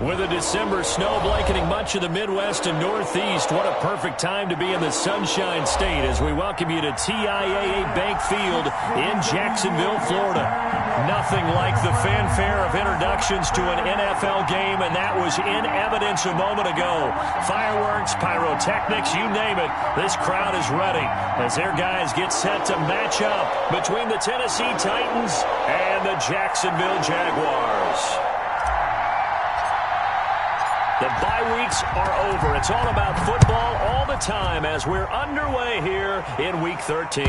With a December snow blanketing much of the Midwest and Northeast, what a perfect time to be in the Sunshine State as we welcome you to TIAA Bank Field in Jacksonville, Florida. Nothing like the fanfare of introductions to an NFL game, and that was in evidence a moment ago. Fireworks, pyrotechnics, you name it, this crowd is ready as their guys get set to match up between the Tennessee Titans and the Jacksonville Jaguars. The bye weeks are over. It's all about football all the time as we're underway here in Week 13.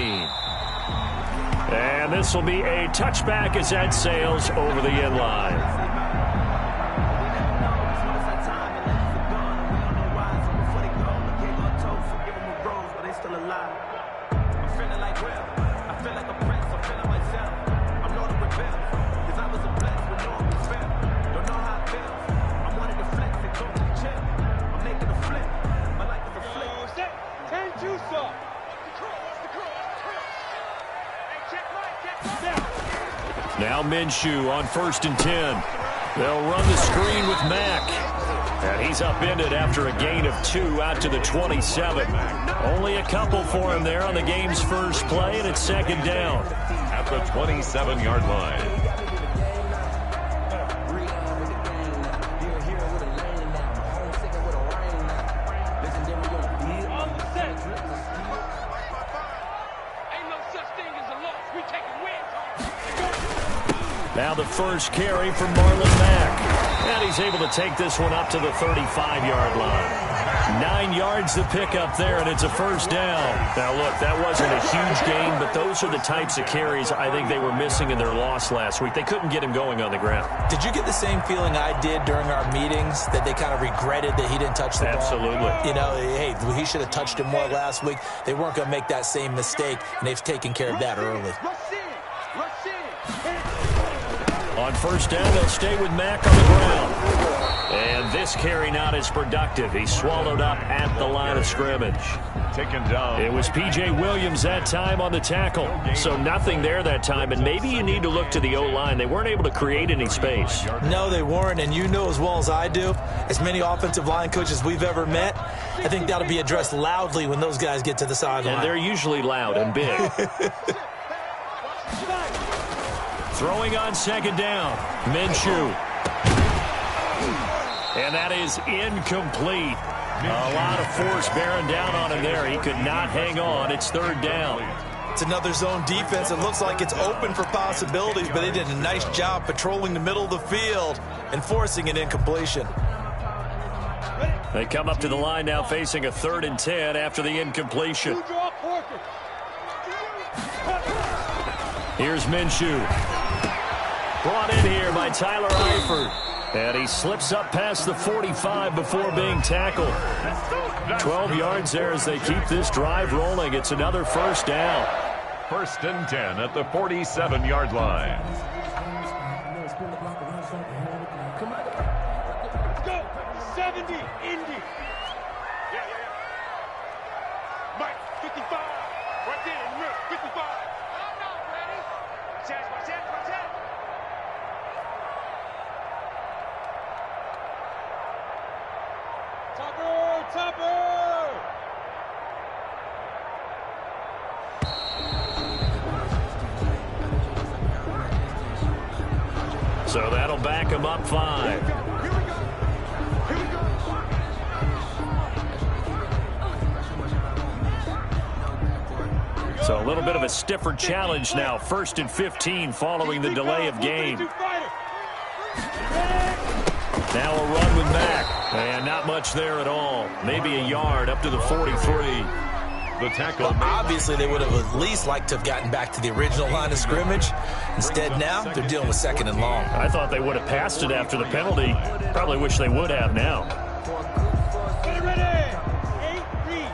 And this will be a touchback as that sails over the end line. Now Minshew on 1st and 10. They'll run the screen with Mack. And he's upended after a gain of 2 out to the 27. Only a couple for him there on the game's first play, and it's 2nd down. At the 27-yard line. Now the first carry from Marlon Mack. And he's able to take this one up to the 35-yard line. 9 yards to pick up there, and it's a 1st down. Now, look, that wasn't a huge gain, but those are the types of carries I think they were missing in their loss last week. They couldn't get him going on the ground. Did you get the same feeling I did during our meetings, that they kind of regretted that he didn't touch the ball? Absolutely. You know, hey, he should have touched it more last week. They weren't going to make that same mistake, and they've taken care of that early. On 1st down, they'll stay with Mack on the ground. And this carry not as productive. He's swallowed up at the line of scrimmage. Taken down. It was P.J. Williams that time on the tackle. So nothing there that time, and maybe you need to look to the O-line. They weren't able to create any space. No, they weren't, and you know as well as I do, as many offensive line coaches we've ever met, I think that'll be addressed loudly when those guys get to the sideline. And they're usually loud and big. Throwing on 2nd down, Minshew. And that is incomplete. A lot of force bearing down on him there. He could not hang on. It's 3rd down. It's another zone defense. It looks like it's open for possibilities, but they did a nice job patrolling the middle of the field and forcing an incompletion. They come up to the line now facing a 3rd and 10 after the incompletion. Here's Minshew. Brought in here by Tyler Eifert. And he slips up past the 45 before being tackled. 12 yards there as they keep this drive rolling. It's another 1st down. 1st and 10 at the 47-yard line. Let's go. 70, Indy. Yeah. Mike, 55. Right there, 55. I'm not ready. Watch out. Topper! So that'll back him up 5. So a little bit of a stiffer challenge now. 1st and 15 following the delay of game. Now a run with Mack. And not much there at all. Maybe a yard up to the 43. The tackle. Well, obviously, they would have at least liked to have gotten back to the original line of scrimmage. Instead, now they're dealing with 2nd and long. I thought they would have passed it after the penalty. Probably wish they would have now. Ready. 8-3.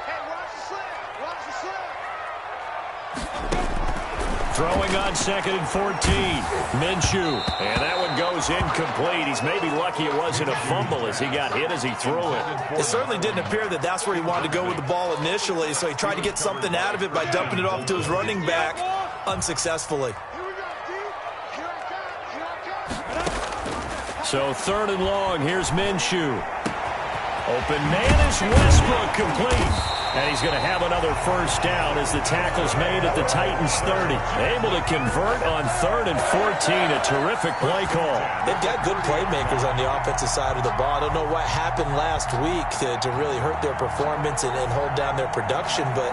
Hey, watch the slip. Throwing on 2nd and 14. Minshew. And that one goes incomplete. He's maybe lucky it wasn't a fumble as he got hit as he threw it. It certainly didn't appear that that's where he wanted to go with the ball initially, so he tried to get something out of it by dumping it off to his running back unsuccessfully. So 3rd and long, here's Minshew. Open man is Westbrook, complete. And he's going to have another first down as the tackle's made at the Titans' 30. Able to convert on 3rd and 14. A terrific play call. They've got good playmakers on the offensive side of the ball. I don't know what happened last week to really hurt their performance and hold down their production, but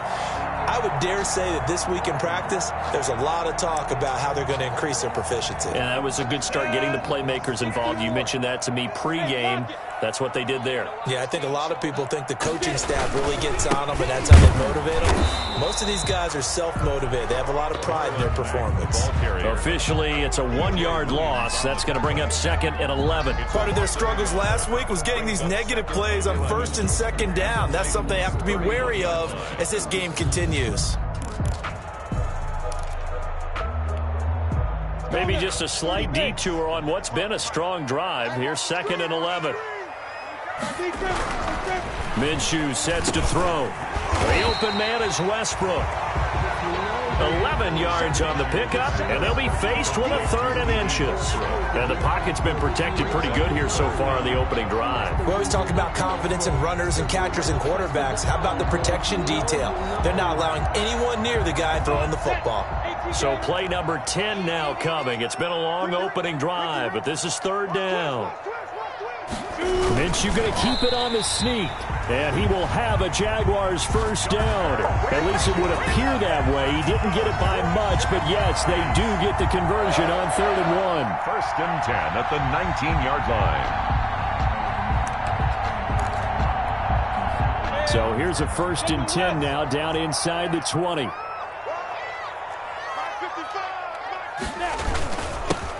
I would dare say that this week in practice, there's a lot of talk about how they're going to increase their proficiency. And that was a good start getting the playmakers involved. You mentioned that to me pregame. That's what they did there. Yeah, I think a lot of people think the coaching staff really gets on them, and that's how they motivate them. Most of these guys are self-motivated. They have a lot of pride in their performance. Officially, it's a 1-yard loss. That's going to bring up 2nd and 11. Part of their struggles last week was getting these negative plays on 1st and 2nd down. That's something they have to be wary of as this game continues. Maybe just a slight detour on what's been a strong drive. Here's 2nd and 11. Minshew sets to throw. The open man is Westbrook. 11 yards on the pickup, and they'll be faced with a 3rd and inches. And the pocket's been protected pretty good here so far in the opening drive. We always talk about confidence in runners and catchers and quarterbacks. How about the protection detail? They're not allowing anyone near the guy throwing the football. So play number 10 now coming. It's been a long opening drive, but this is 3rd down. Minshew going to keep it on the sneak, and he will have a Jaguars first down. At least it would appear that way. He didn't get it by much, but yes, they do get the conversion on 3rd and 1. 1st and 10 at the 19-yard line. So here's a 1st and 10 now, down inside the 20.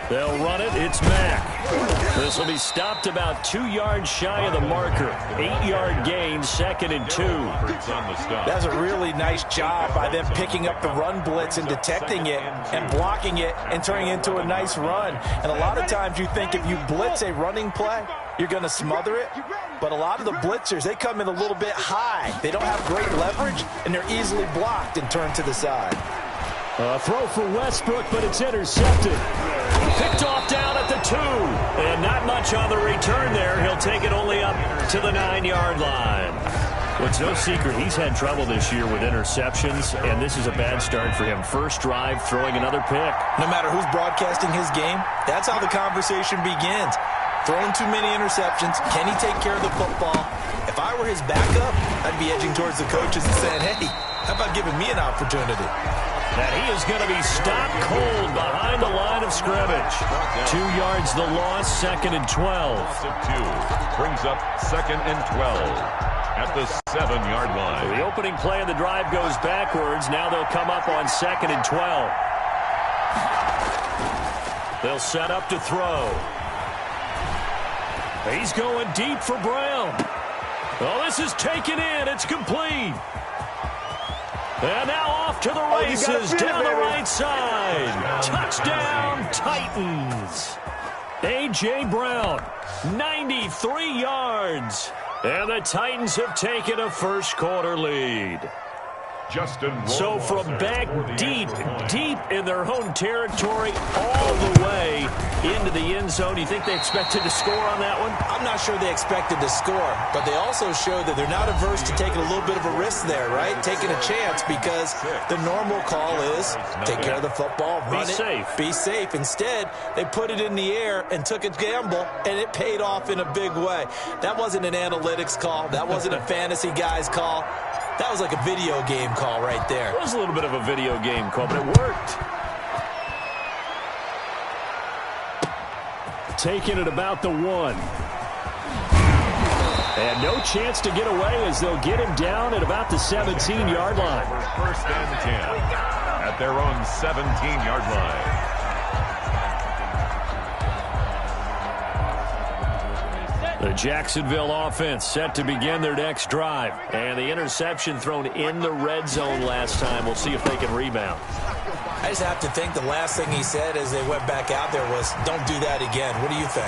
They'll run it. It's Mack. This will be stopped about 2 yards shy of the marker. 8-yard gain, 2nd and 2. That's a really nice job by them picking up the run blitz and detecting it and blocking it and turning it into a nice run. And a lot of times you think if you blitz a running play, you're going to smother it. But a lot of the blitzers, they come in a little bit high. They don't have great leverage, and they're easily blocked and turned to the side. A throw for Westbrook, but it's intercepted. Picked off down at the 2. And not much on the return there. He'll take it only up to the 9-yard line. Well, it's no secret he's had trouble this year with interceptions, and this is a bad start for him. First drive, throwing another pick. No matter who's broadcasting his game, that's how the conversation begins. Throwing too many interceptions. Can he take care of the football? If I were his backup, I'd be edging towards the coaches and saying, hey, how about giving me an opportunity? And he is going to be stopped cold behind the line of scrimmage. 2 yards the loss, 2nd and 12. Brings up 2nd and 12 at the 7-yard line. The opening play of the drive goes backwards. Now they'll come up on 2nd and 12. They'll set up to throw. He's going deep for Brown. Oh, this is taken in. It's complete. And now off to the races down the right side. Touchdown, Titans. A.J. Brown, 93 yards. And the Titans have taken a first-quarter lead. So from back deep in their own territory, all the way into the end zone, you think they expected to score on that one? I'm not sure they expected to score, but they also showed that they're not averse to taking a little bit of a risk there, right? Taking a chance, because the normal call is take care of the football, run it, be safe. Instead, they put it in the air and took a gamble, and it paid off in a big way. That wasn't an analytics call. That wasn't a fantasy guy's call. That was like a video game call right there. It was a little bit of a video game call, but it worked. Taking it about the 1. And no chance to get away as they'll get him down at about the 17-yard line. 1st and 10 at their own 17-yard line. The Jacksonville offense set to begin their next drive. And the interception thrown in the red zone last time. We'll see if they can rebound. I just have to think the last thing he said as they went back out there was, don't do that again. What do you think?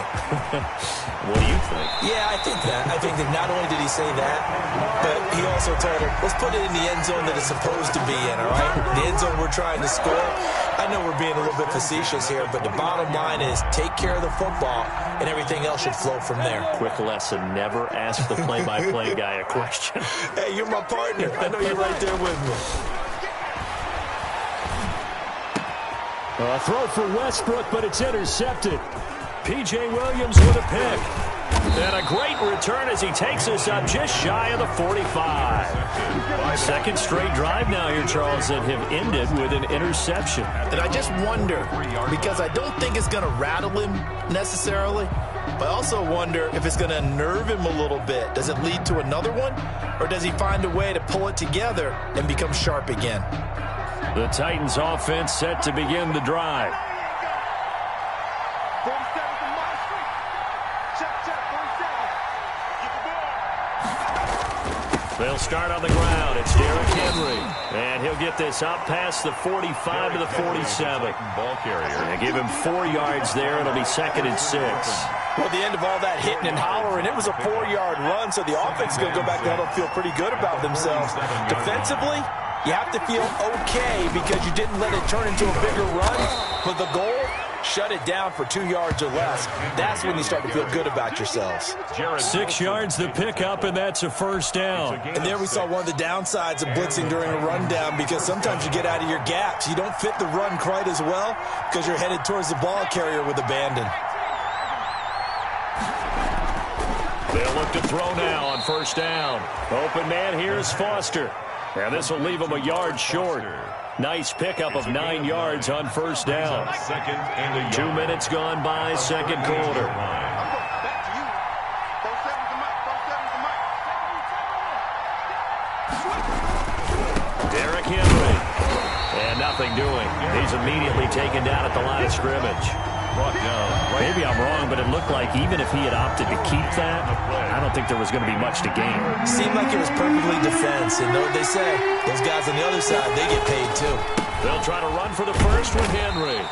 What do you think? Yeah, I think that. I think that not only did he say that, but he also told her, let's put it in the end zone that it's supposed to be in, all right? The end zone we're trying to score. I know we're being a little bit facetious here, but the bottom line is take care of the football, and everything else should flow from there. Quick lesson, never ask the play-by-play guy a question. Hey, you're my partner. I know you're right there with me. A throw for Westbrook, but it's intercepted. P.J. Williams with a pick. And a great return as he takes us up just shy of the 45. Second straight drive now here, Charles, that have ended with an interception. And I just wonder, because I don't think it's going to rattle him necessarily, but I also wonder if it's going to unnerve him a little bit. Does it lead to another one? Or does he find a way to pull it together and become sharp again? The Titans offense set to begin the drive. They'll start on the ground. It's Derrick Henry. And he'll get this up past the 45 to the 47. Ball carrier. And give him 4 yards there. It'll be 2nd and 6. Well, at the end of all that hitting and hollering, it was a 4-yard run, so the offense is going to go back there and feel pretty good about themselves. Defensively, you have to feel okay because you didn't let it turn into a bigger run. But the goal, shut it down for 2 yards or less. That's when you start to feel good about yourselves. 6 yards the pickup, and that's a first down. And there we saw one of the downsides of blitzing during a rundown because sometimes you get out of your gaps. You don't fit the run quite as well because you're headed towards the ball carrier with abandon. They'll look to throw now on first down. Open man, here's Foster. And this will leave him a yard short. Nice pickup of 9 yards on first down. 2 minutes gone by, second quarter. Derrick Henry. And nothing doing. He's immediately taken down at the line of scrimmage. Maybe I'm wrong, but it looked like even if he had opted to keep that, I don't think there was going to be much to gain. Seemed like it was perfectly defense. And know what they say? Those guys on the other side, they get paid too. They'll try to run for the first with Henry.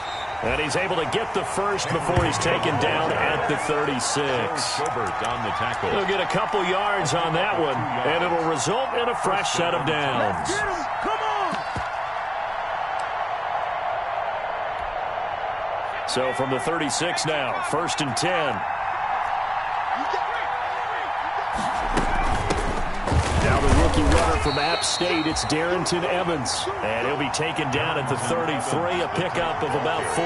And he's able to get the first before he's taken down at the 36. On the tackle. He'll get a couple yards on that one, and it'll result in a fresh set of downs. So from the 36 now, 1st and 10. Now the rookie runner from App State, it's Darrington Evans. And he'll be taken down at the 33, a pickup of about 4.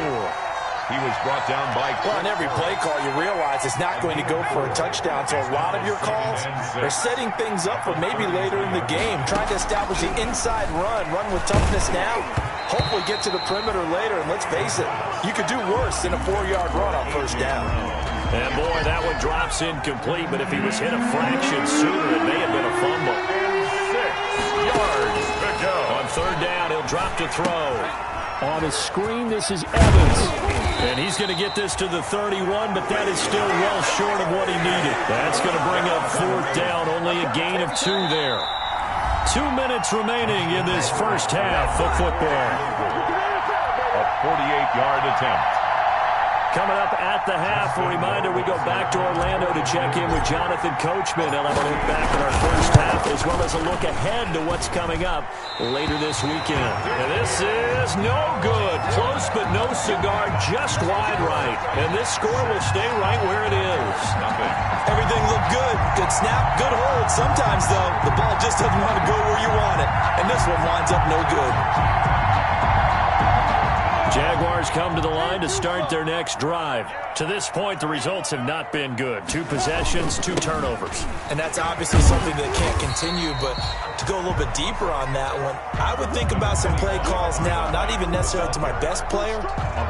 He was brought down by... Well, on every play call, you realize it's not going to go for a touchdown. So a lot of your calls are setting things up for maybe later in the game, trying to establish the inside run with toughness now. Hopefully get to the perimeter later, and let's face it, you could do worse than a 4-yard run on first down. And boy, that one drops incomplete, but if he was hit a fraction sooner, it may have been a fumble. 6 yards to go. On third down, he'll drop to throw. On his screen, this is Evans. And he's going to get this to the 31, but that is still well short of what he needed. That's going to bring up 4th down, only a gain of 2 there. 2 minutes remaining in this first half of football. A 48-yard attempt. Coming up at the half, a reminder, we go back to Orlando to check in with Jonathan Coachman. He'll have a look back at our first half, as well as a look ahead to what's coming up later this weekend. And this is no good. Close, but no cigar, just wide right. And this score will stay right where it is. Everything looked good. Good snap, good hold. Sometimes, though, the ball just doesn't want to go where you want it. And this one winds up no good. Jaguars come to the line to start their next drive. To this point, the results have not been good. 2 possessions, 2 turnovers. And that's obviously something that can't continue, but to go a little bit deeper on that one, I would think about some play calls now, not even necessarily to my best player,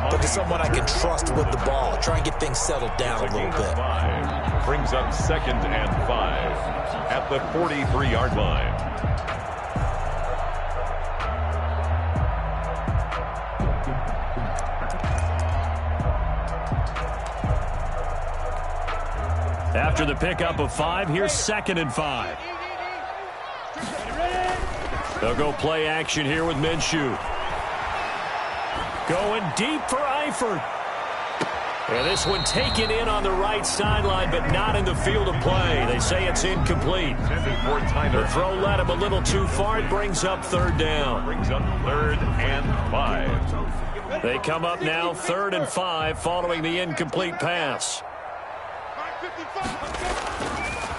but to someone I can trust with the ball. Try and get things settled down a little bit. Brings up 2nd and 5 at the 43-yard line. After the pickup of 5, here's 2nd and 5. They'll go play action here with Minshew. Going deep for Eifert. And this one taken in on the right sideline, but not in the field of play. They say it's incomplete. The throw led him a little too far. It brings up third down. Brings up 3rd and 5. They come up now 3rd and 5 following the incomplete pass.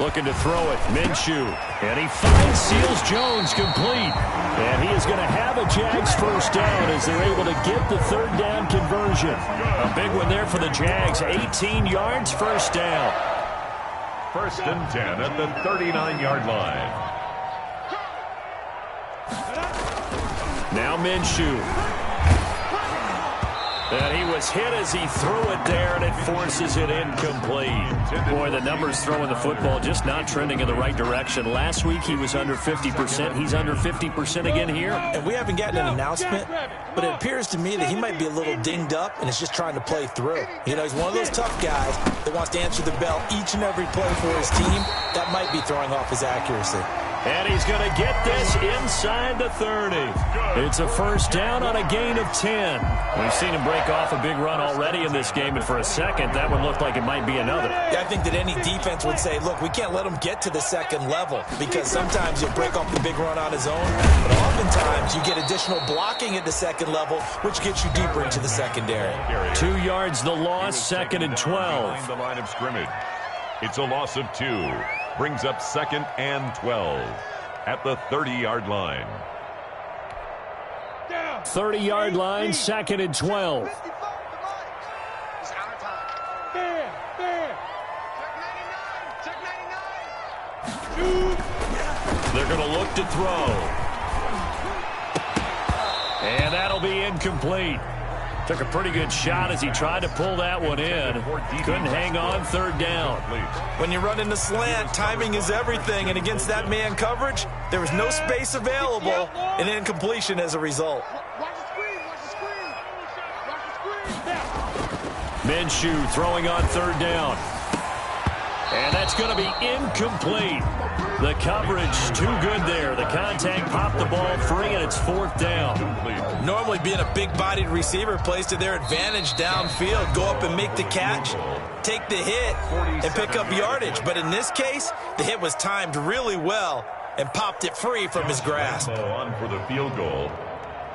Looking to throw it, Minshew. And he finds Seals-Jones complete. And he is going to have a Jags first down as they're able to get the third down conversion. A big one there for the Jags. 18 yards, first down. 1st and 10 at the 39-yard line. Now Minshew. And he was hit as he threw it there, and it forces it incomplete. Boy, the numbers throwing the football just not trending in the right direction. Last week he was under 50%. He's under 50% again here. And we haven't gotten an announcement, but it appears to me that he might be a little dinged up and is just trying to play through. You know, he's one of those tough guys that wants to answer the bell each and every play for his team. That might be throwing off his accuracy. And he's going to get this inside the 30. It's a first down on a gain of 10. We've seen him break off a big run already in this game, and for a second, that one looked like it might be another. Yeah, I think that any defense would say, look, we can't let him get to the second level, because sometimes he'll break off the big run on his own, but oftentimes you get additional blocking at the second level, which gets you deeper into the secondary. 2 yards the loss, 2nd and 12. The line of scrimmage. It's a loss of 2. Brings up 2nd and 12 at the 30-yard line. 30-yard line, 2nd and 12. They're going to look to throw. And that'll be incomplete. Took a pretty good shot as he tried to pull that one in. Couldn't hang on, third down. When you run in the slant, timing is everything, and against that man coverage, there was no space available, and incompletion as a result. Minshew throwing on third down. And that's going to be incomplete. The coverage too good there. The contact popped the ball free, and it's fourth down. Normally being a big-bodied receiver plays to their advantage downfield. Go up and make the catch, take the hit, and pick up yardage. But in this case, the hit was timed really well and popped it free from his grasp. On for the field goal,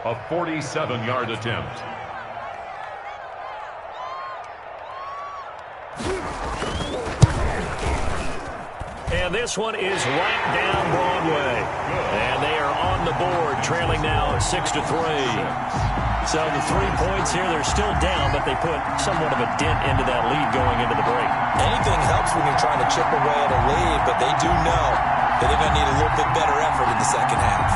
a 47-yard attempt. And this one is right down Broadway. And they are on the board, trailing now 6-3. So the 3 points here, they're still down, but they put somewhat of a dent into that lead going into the break. Anything helps when you're trying to chip away at a lead, but they do know that they're going to need a little bit better effort in the second half.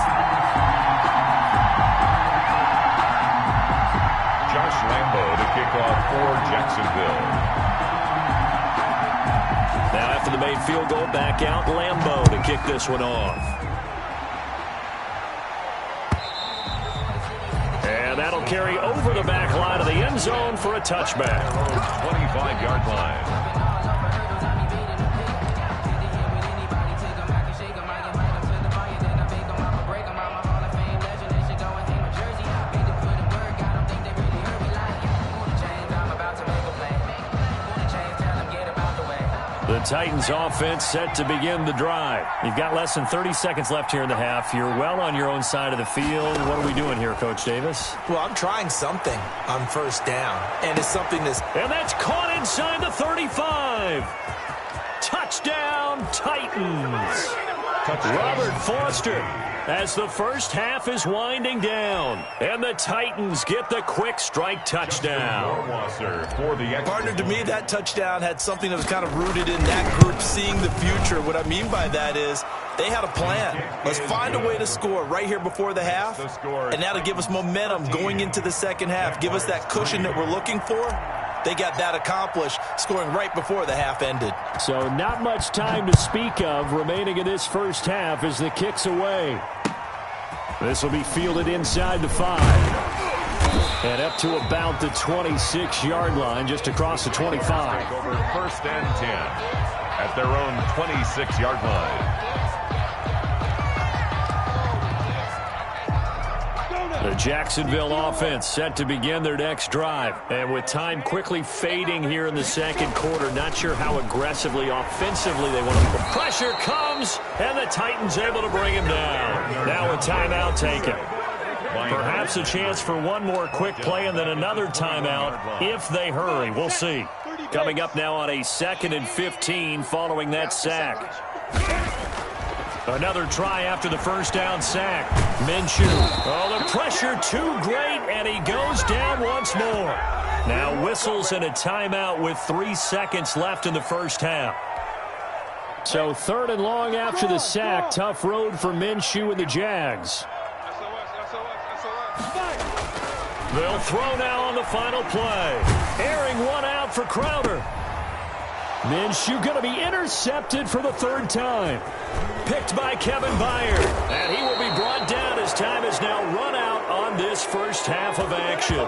Josh Lambo to kick off for Jacksonville. Now after the made field goal, back out Lambo to kick this one off. And that'll carry over the back line of the end zone for a touchback. 25-yard line. The Titans offense set to begin the drive. You've got less than 30 seconds left here in the half. You're well on your own side of the field. What are we doing here, Coach Davis? Well, I'm trying something on first down, and it's something that's... And that's caught inside the 35. Touchdown, Titans. Robert Foster as the first half is winding down. And the Titans get the quick strike touchdown. Partner, to me, that touchdown had something that was kind of rooted in that group seeing the future. What I mean by that is they had a plan. Let's find a way to score right here before the half, and that'll give us momentum going into the second half. Give us that cushion that we're looking for. They got that accomplished, scoring right before the half ended. So not much time to speak of remaining in this first half as the kick's away. This will be fielded inside the 5. And up to about the 26-yard line, just across the 25. Over 1st and 10 at their own 26-yard line. The Jacksonville offense set to begin their next drive. And with time quickly fading here in the second quarter, not sure how aggressively, offensively they want to. The pressure comes, and the Titans able to bring him down. Now a timeout taken. Perhaps a chance for one more quick play and then another timeout if they hurry. We'll see. Coming up now on a 2nd and 15 following that sack. Another try after the first down sack. Minshew. Oh, the pressure too great, and he goes down once more. Now whistles and a timeout with 3 seconds left in the first half. So 3rd and long after the sack. Tough road for Minshew and the Jags. They'll throw now on the final play. Airing one out for Crowder. Minshew going to be intercepted for the 3rd time. Picked by Kevin Byard. And he will be brought down as time is now run out on this first half of action.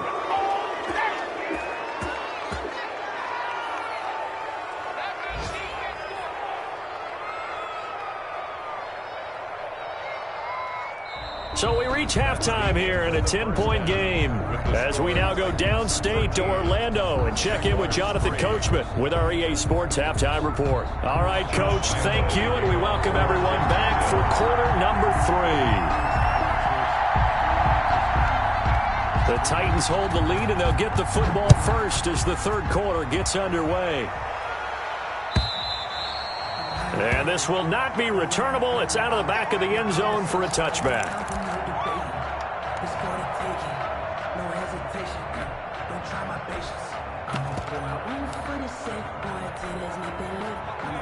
So we reach halftime here in a 10-point game as we now go downstate to Orlando and check in with Jonathan Coachman with our EA Sports Halftime Report. All right, Coach, thank you, and we welcome everyone back for quarter number 3. The Titans hold the lead, and they'll get the football first as the 3rd quarter gets underway. And this will not be returnable. It's out of the back of the end zone for a touchback.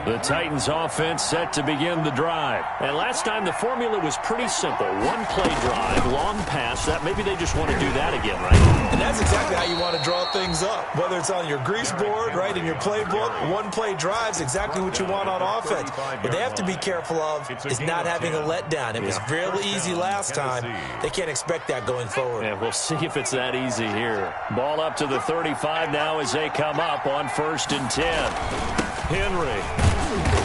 The Titans offense set to begin the drive. And last time the formula was pretty simple. One play drive, long pass. That maybe they just want to do that again, right? And that's exactly how you want to draw things up. Whether it's on your grease board, right, in your playbook, one play drive's exactly what you want on offense. What they have to be careful of is not having a letdown. It was really easy last time. They can't expect that going forward. And we'll see if it's that easy here. Ball up to the 35 now as they come up on 1st and 10. Henry.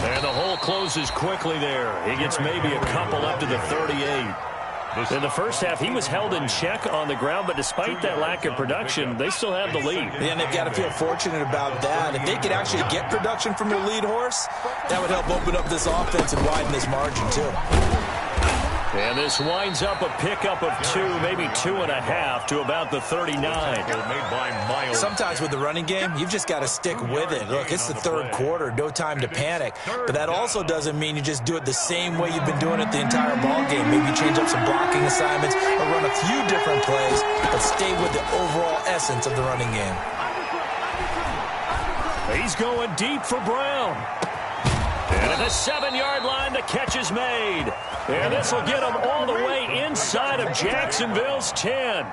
And the hole closes quickly there. He gets maybe a couple up to the 38. In the first half, he was held in check on the ground, but despite that lack of production, they still have the lead. And they've got to feel fortunate about that. If they could actually get production from their lead horse, that would help open up this offense and widen this margin, too. And this winds up a pickup of 2, maybe 2.5 to about the 39. Sometimes with the running game, you've just got to stick with it. Look, it's the 3rd quarter, no time to panic. But that also doesn't mean you just do it the same way you've been doing it the entire ball game. Maybe change up some blocking assignments or run a few different plays, but stay with the overall essence of the running game. He's going deep for Brown. And at the 7-yard line, the catch is made. And this will get him all the way inside of Jacksonville's 10.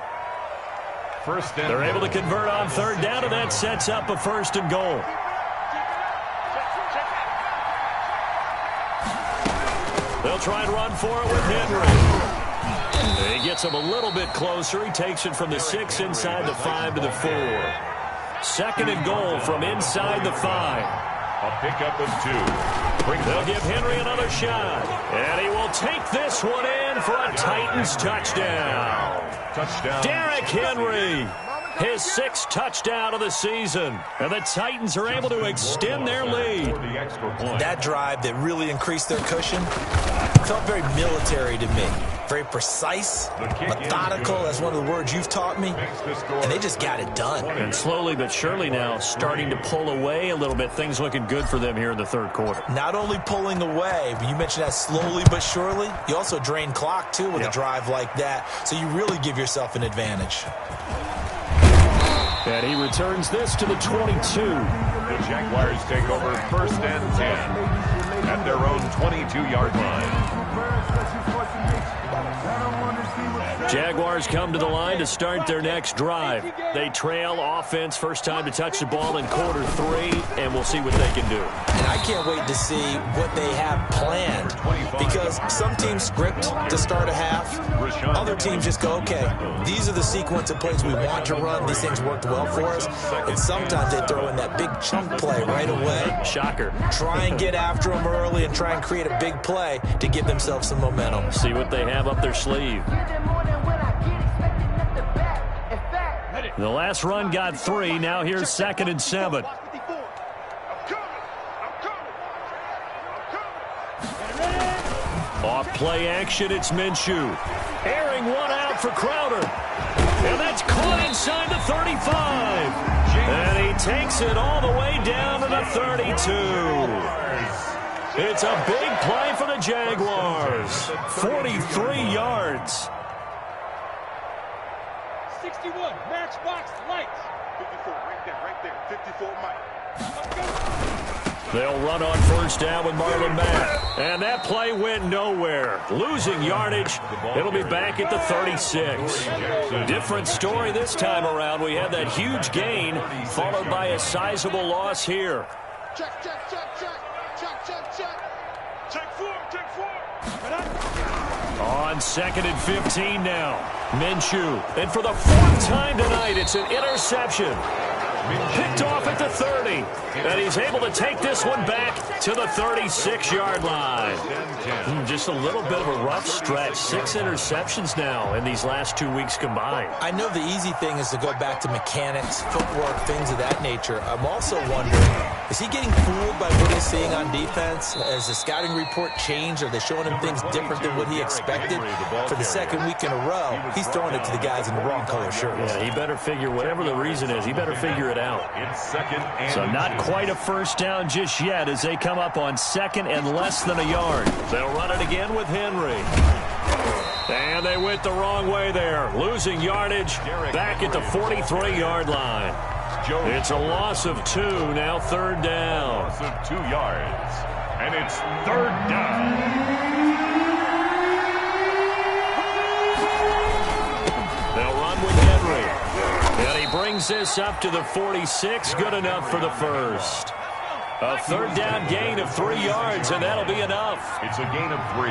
They're able to convert on 3rd down, and that sets up a 1st and goal. They'll try and run for it with Henry. He gets him a little bit closer. He takes it from the 6 inside the 5 to the 4. 2nd and goal from inside the 5. A pickup of 2. They'll give Henry another shot. And he will take this one in for a Titans touchdown. Derrick Henry, his 6th touchdown of the season. And the Titans are able to extend their lead. That drive that really increased their cushion felt very military to me. Very precise, methodical. That's one of the words you've taught me. And they just got it done. And slowly but surely now starting to pull away a little bit. Things looking good for them here in the 3rd quarter. Not only pulling away, but you mentioned that slowly but surely. You also drain clock, too, with a drive like that. So you really give yourself an advantage. And he returns this to the 22. The Jaguars take over 1st and 10 at their own 22-yard line. Jaguars come to the line to start their next drive. They trail offense, first time to touch the ball in quarter 3, and we'll see what they can do. And I can't wait to see what they have planned, because some teams script to start a half. Other teams just go, okay, these are the sequence of plays we want to run. These things worked well for us. And sometimes they throw in that big chunk play right away. Shocker. Try and get after them early and try and create a big play to give themselves some momentum. See what they have up their sleeve. The last run got 3. Now here's 2nd and 7. Off play action, it's Minshew. Airing one out for Crowder. And that's caught inside the 35. And he takes it all the way down to the 32. It's a big play for the Jaguars. 43 yards. 61, matchbox lights. 54, right there, 54 Mike. Let's go. They'll run on first down with Marlon Mack. And that play went nowhere. Losing yardage. It'll be back at the 36. Different story this time around. We had that huge gain followed by a sizable loss here. Check, check, check, check. Check, check, check. Check 4, check 4. On 2nd and 15 now. Minshew. And for the 4th time tonight, it's an interception. Picked off at the 30. And he's able to take this one back to the 36-yard line. Just a little bit of a rough stretch. 6 interceptions now in these last 2 weeks combined. I know the easy thing is to go back to mechanics, footwork, things of that nature. I'm also wondering, is he getting fooled by what he's seeing on defense? Has the scouting report changed? Are they showing him things different than what he expected? For the 2nd week in a row, he's throwing it to the guys in the wrong color shirts. Yeah, he better figure, whatever the reason is, he better figure it out. So not quite a first down just yet as they come up on 2nd and less than a yard. They'll run it again with Henry. And they went the wrong way there. Losing yardage back at the 43-yard line. It's a loss of 2, now 3rd down. Loss of 2 yards. And it's 3rd down. They'll run with Henry. And he brings this up to the 46. Good enough for the first. A 3rd down gain of 3 yards, and that'll be enough. It's a gain of 3.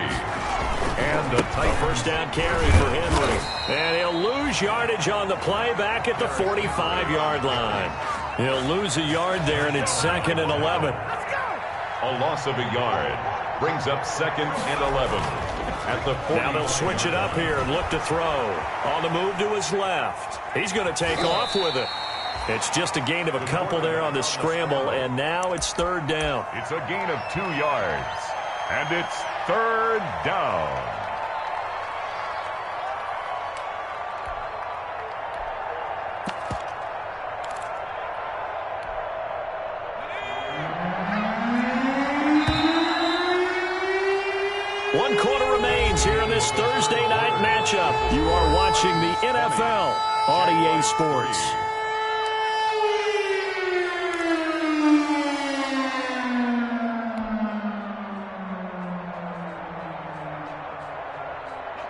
And a tight first down carry for Henry. And he'll lose yardage on the play back at the 45-yard line. He'll lose a yard there, and it's 2nd and 11. A loss of a yard. Brings up 2nd and 11. At the 40. Now they'll switch it up here and look to throw. On the move to his left. He's going to take off with it. It's just a gain of a couple there on the scramble, and now it's 3rd down. It's a gain of 2 yards. And it's 3rd down. One quarter remains here in this Thursday night matchup. You are watching the NFL on EA Sports.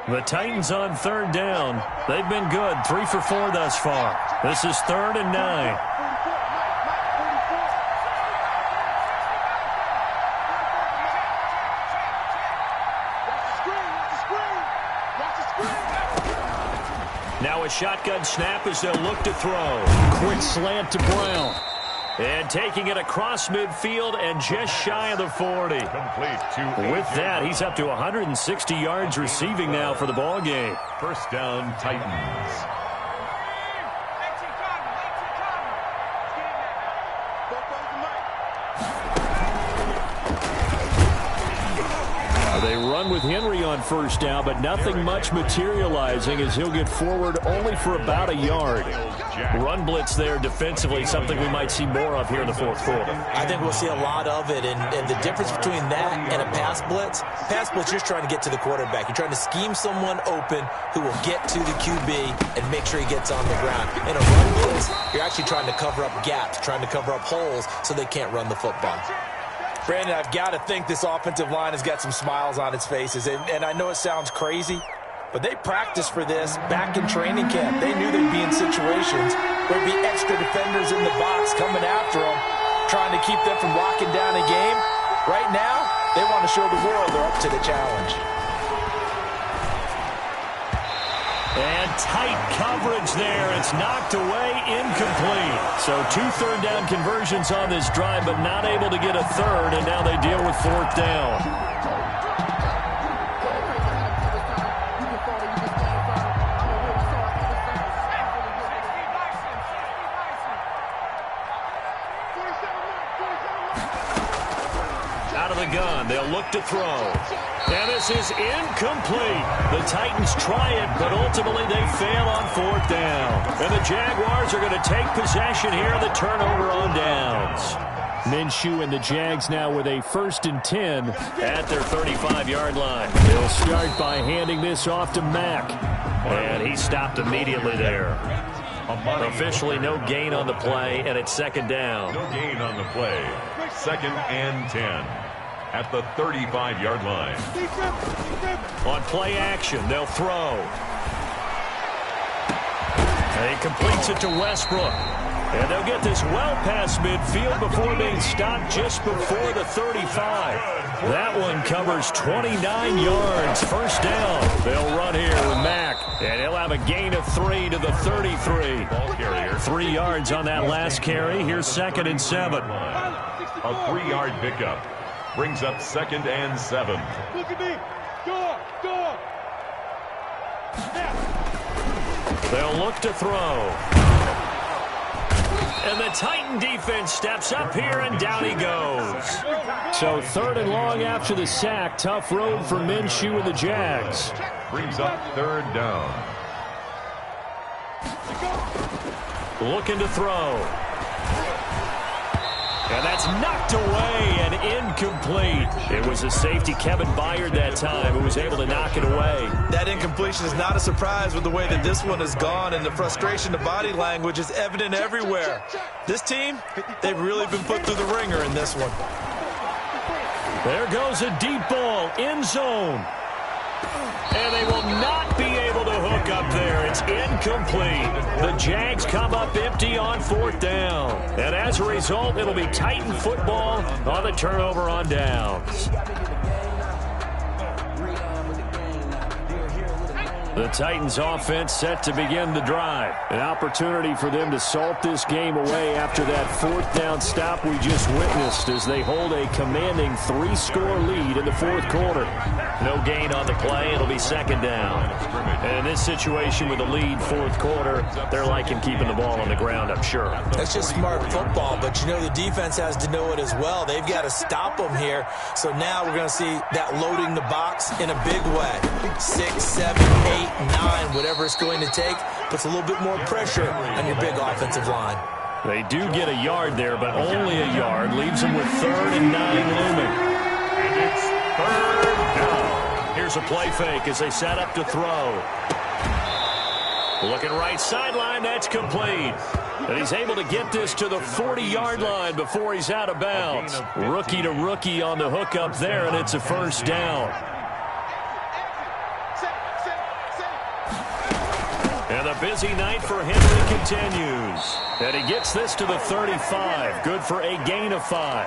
The Titans on 3rd down. They've been good, 3 for 4 thus far. This is 3rd and 9. Now a shotgun snap as they'll look to throw. Quick slant to Brown. And taking it across midfield and just shy of the 40. Complete to With that, he's up to 160 yards receiving now for the ball game. First down, Titans. They run with Henry on first down, but nothing much materializing as he'll get forward only for about a yard. Run blitz there defensively, something we might see more of here in the 4th quarter. I think we'll see a lot of it, and the difference between that and a pass blitz, you're just trying to get to the quarterback. You're trying to scheme someone open who will get to the QB and make sure he gets on the ground. In a run blitz, you're actually trying to cover up gaps, trying to cover up holes so they can't run the football. Brandon, I've got to think this offensive line has got some smiles on its faces, and I know it sounds crazy, but they practiced for this back in training camp. They knew they'd be in situations where there'd be extra defenders in the box coming after them, trying to keep them from locking down a game. Right now, they want to show the world they're up to the challenge. And tight coverage there. It's knocked away, incomplete. So 2 third down conversions on this drive, but not able to get a third, and now they deal with 4th down. Out of the gun, they'll look to throw. And this is incomplete. The Titans try it, but ultimately they fail on 4th down. And the Jaguars are going to take possession here on the turnover on downs. Minshew and the Jags now with a 1st and 10 at their 35-yard line. They'll start by handing this off to Mack. And he stopped immediately there. Officially no gain on the play, and it's 2nd down. No gain on the play. 2nd and 10 at the 35-yard line. On play action, they'll throw. And he completes it to Westbrook. And they'll get this well past midfield before being stopped just before the 35. That one covers 29 yards. 1st down. They'll run here with Mack. And he'll have a gain of 3 to the 33. Ball carrier. 3 yards on that last carry. Here's 2nd and 7. A 3-yard pickup. Brings up 2nd and 7. Look at me. Door. They'll look to throw. And the Titan defense steps up here, and down he goes. So 3rd and long after the sack. Tough road for Minshew and the Jags. Brings up 3rd down. Looking to throw. And that's knocked away and incomplete. It was a safety, Kevin Byard, that time, who was able to knock it away. That incompletion is not a surprise with the way that this one has gone, and the frustration, the body language is evident everywhere. This team, they've really been put through the ringer in this one. There goes a deep ball, end zone. And they will not be able to hook up there. It's incomplete. The Jags come up empty on 4th down. And as a result, it'll be Titan football on the turnover on downs. The Titans offense set to begin the drive. An opportunity for them to salt this game away after that 4th down stop we just witnessed as they hold a commanding 3-score lead in the 4th quarter. No gain on the play. It'll be 2nd down. And in this situation with the lead 4th quarter, they're liking keeping the ball on the ground, I'm sure. That's just smart football, but you know the defense has to know it as well. They've got to stop them here. So now we're going to see that loading the box in a big way. 6, 7, 8, 9, whatever it's going to take, puts a little bit more pressure on your big offensive line. They do get a yard there, but only a yard. Leaves them with 3rd and 9 looming. And it's 3rd down. Here's a play fake as they set up to throw. Looking right sideline, that's complete. And he's able to get this to the 40-yard line before he's out of bounds. Rookie to rookie on the hook up there, and it's a 1st down. And the busy night for Henry continues. And he gets this to the 35. Good for a gain of 5.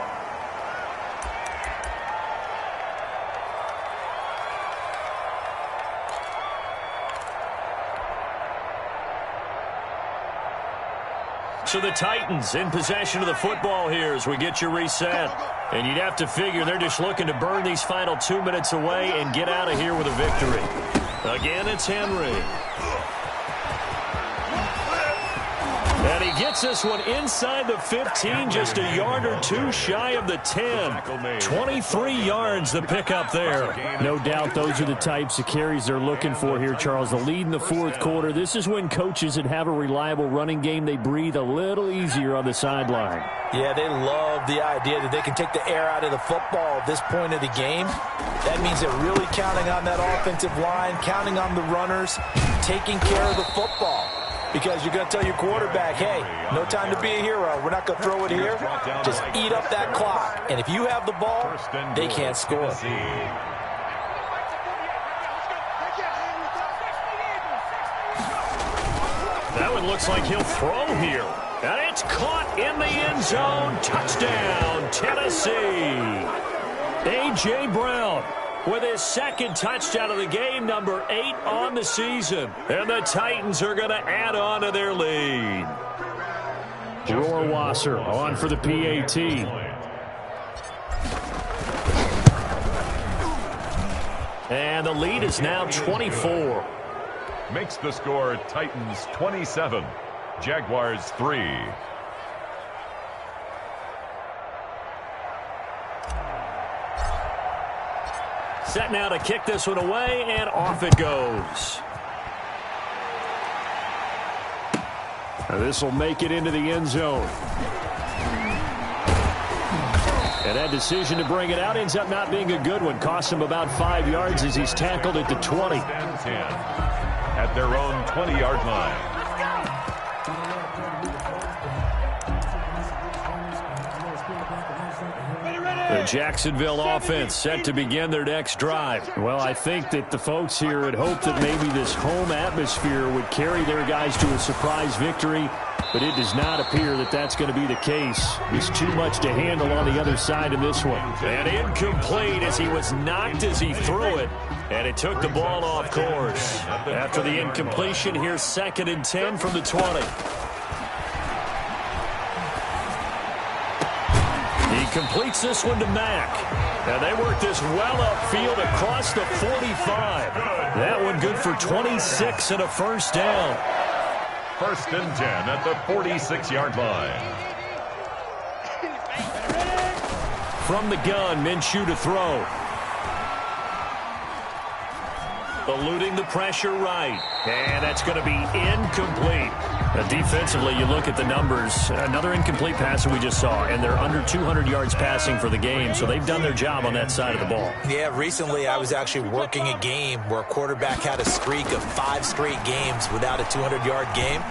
So the Titans in possession of the football here as we get you reset. And you'd have to figure they're just looking to burn these final 2 minutes away and get out of here with a victory. Again, it's Henry. And he gets this one inside the 15, just a yard or two shy of the 10. 23 yards the pickup there. No doubt those are the types of carries they're looking for here, Charles. The lead in the 4th quarter. This is when coaches that have a reliable running game, they breathe a little easier on the sideline. Yeah, they love the idea that they can take the air out of the football at this point of the game. That means they're really counting on that offensive line, counting on the runners, taking care of the football. Because you're going to tell your quarterback, hey, no time to be a hero. We're not going to throw it here. Just eat up that clock. And if you have the ball, they can't score. That one looks like he'll throw here. And it's caught in the end zone. Touchdown, Tennessee. A.J. Brown with his 2nd touchdown of the game, number 8 on the season. And the Titans are going to add on to their lead. Rohrwasser on for the PAT. And the lead is now 24. Makes the score Titans 27, Jaguars 3. Set now to kick this one away, and off it goes. This will make it into the end zone. And that decision to bring it out ends up not being a good one. Costs him about 5 yards as he's tackled at the 20. At their own 20-yard line. The Jacksonville offense set to begin their next drive. Well, I think that the folks here had hoped that maybe this home atmosphere would carry their guys to a surprise victory, but it does not appear that that's going to be the case. There's too much to handle on the other side of this one. And incomplete as he was knocked as he threw it, and it took the ball off course. After the incompletion, here's 2nd and 10 from the 20. He completes this one to Mack. And they work this well upfield across the 45. That one good for 26 and a first down. 1st and 10 at the 46-yard line. From the gun, Minshew to throw. Eluding the pressure right. And that's going to be incomplete. Defensively, you look at the numbers. Another incomplete pass that we just saw, and they're under 200 yards passing for the game, so they've done their job on that side of the ball. Yeah, recently I was actually working a game where a quarterback had a streak of 5 straight games without a 200-yard game,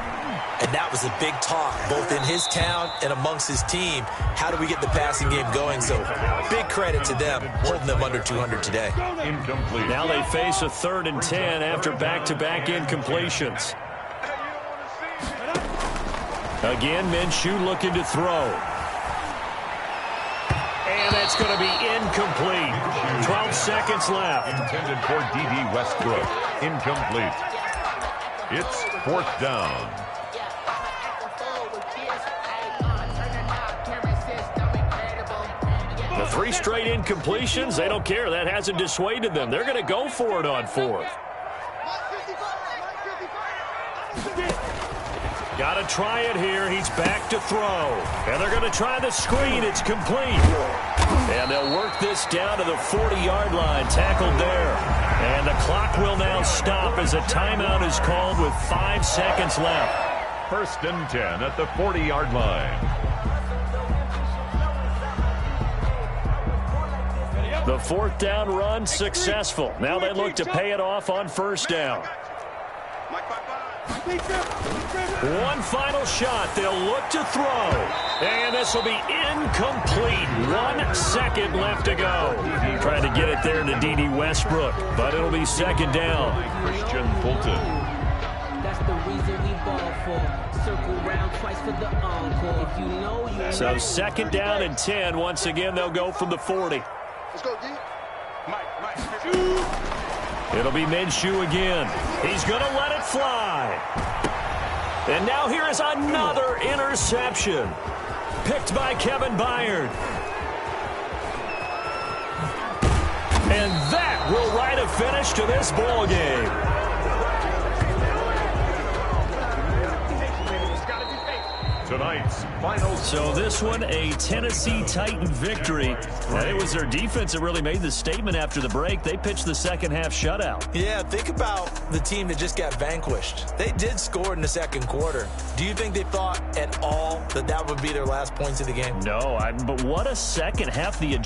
and that was a big talk, both in his town and amongst his team. How do we get the passing game going? So big credit to them, holding them under 200 today. Incomplete. Now they face a 3rd and 10 after back-to-back incompletions. Again, Minshew looking to throw. And that's going to be incomplete. 12 seconds left. Intended for D.D. Westbrook. Incomplete. It's 4th down. The 3 straight incompletions, they don't care. That hasn't dissuaded them. They're going to go for it on 4th. Got to try it here. He's back to throw. And they're going to try the screen. It's complete. And they'll work this down to the 40-yard line. Tackled there. And the clock will now stop as a timeout is called with 5 seconds left. 1st and 10 at the 40-yard line. The 4th down run successful. Now they look to pay it off on 1st down. One final shot. They'll look to throw. And this will be incomplete. 1 second left to go. Trying to get it there to D.D. Westbrook. But it'll be 2nd down. Christian Fulton. That's the reason we ball for. Circle round twice for the encore. If you know, you So 2nd down and 10. Once again, they'll go from the 40. Let's go, D. Mike. It'll be Minshew again. He's going to let it fly. And now here is another interception. Picked by Kevin Byard. And that will write a finish to this ball game. Tonight's final. So this one, a Tennessee Titan victory. And it was their defense that really made the statement after the break. They pitched the second half shutout. Yeah, think about the team that just got vanquished. They did score in the 2nd quarter. Do you think they thought at all that that would be their last points of the game? No, but what a second half. The